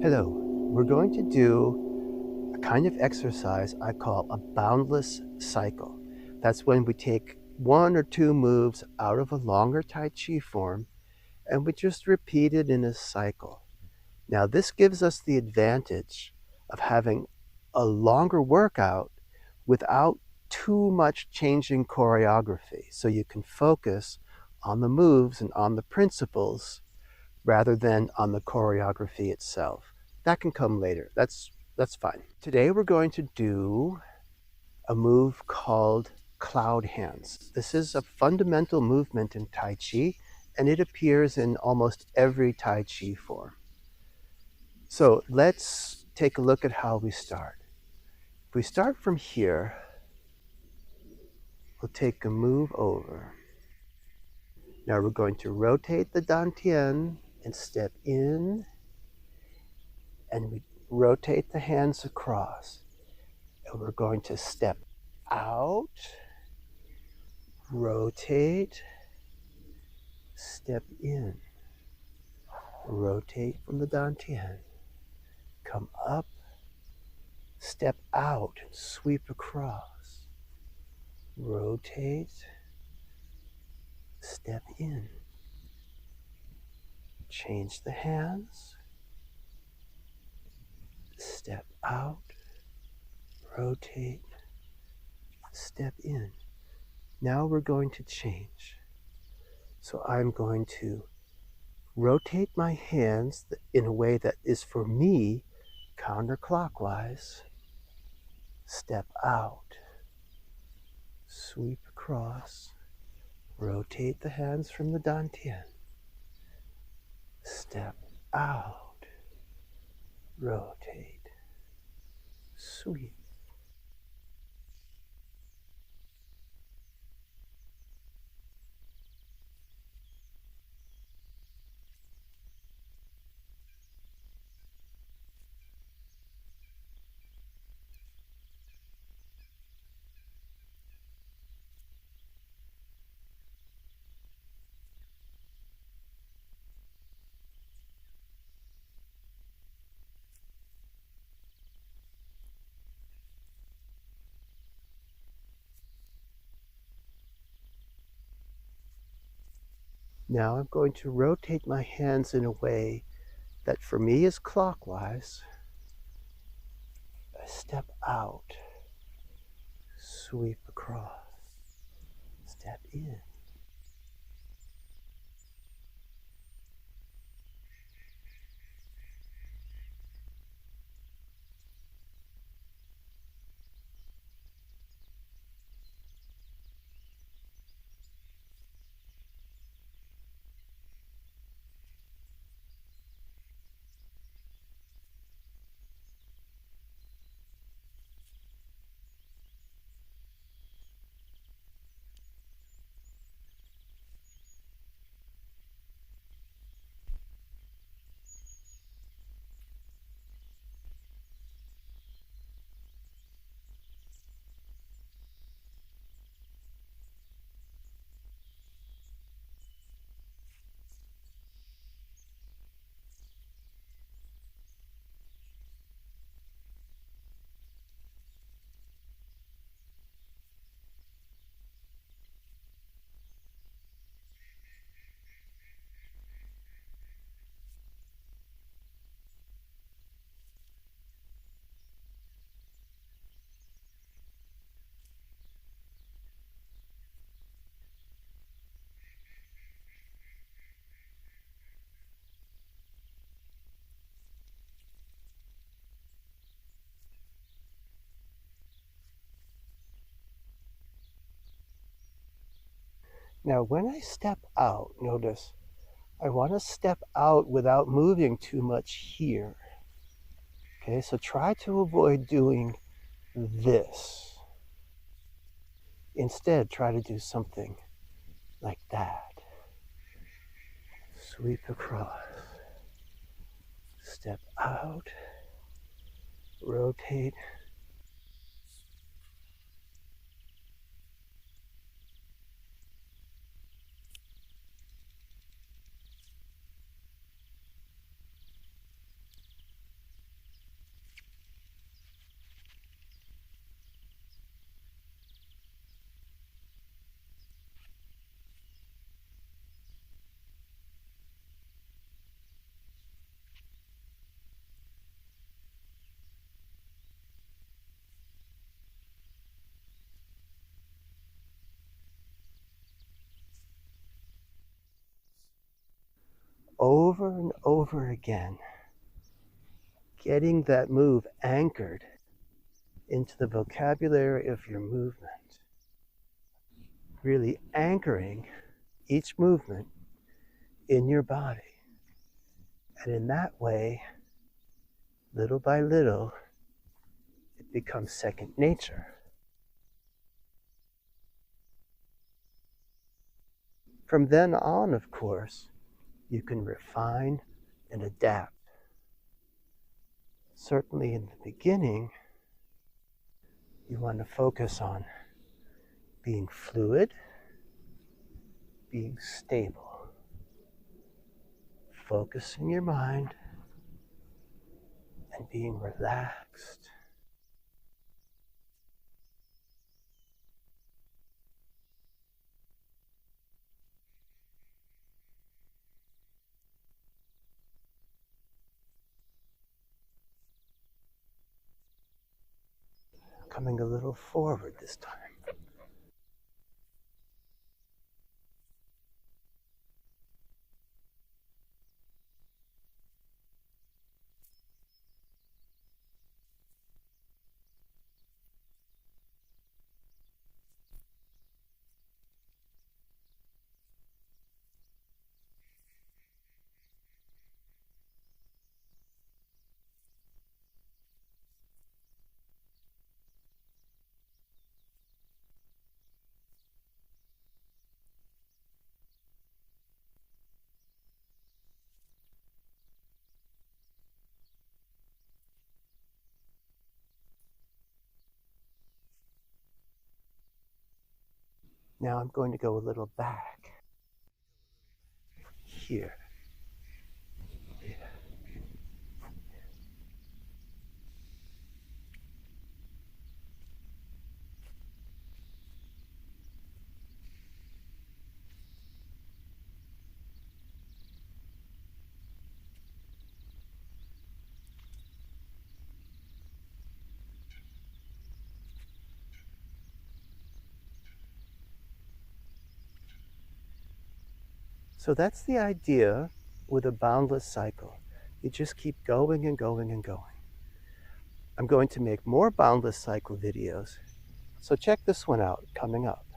Hello, we're going to do a kind of exercise I call a boundless cycle. That's when we take one or two moves out of a longer Tai Chi form and we just repeat it in a cycle. Now, this gives us the advantage of having a longer workout without too much changing choreography. So you can focus on the moves and on the principles rather than on the choreography itself. That can come later. That's fine. Today we're going to do a move called cloud hands. This is a fundamental movement in Tai Chi, and it appears in almost every Tai Chi form. So let's take a look at how we start. If we start from here, we'll take a move over. Now we're going to rotate the dantian and step in, and we rotate the hands across. And we're going to step out, rotate, step in, rotate from the dantian, come up, step out, and sweep across, rotate, step in, change the hands, step out, rotate, step in. Now we're going to change. So I'm going to rotate my hands in a way that is for me counterclockwise, step out, sweep across, rotate the hands from the dantian, step out, rotate, sweep. Now I'm going to rotate my hands in a way that for me is clockwise. I step out, sweep across, step in. Now when I step out, notice I want to step out without moving too much here. Okay, so try to avoid doing this. Instead, try to do something like that. Sweep across, step out, rotate, over and over again, getting that move anchored into the vocabulary of your movement, really anchoring each movement in your body. And in that way, little by little, it becomes second nature. From then on, of course, you can refine and adapt. Certainly in the beginning, you want to focus on being fluid, being stable, focusing your mind, and being relaxed. Coming a little forward this time. Now I'm going to go a little back here. So that's the idea with a boundless cycle. You just keep going and going and going. I'm going to make more boundless cycle videos, so check this one out coming up.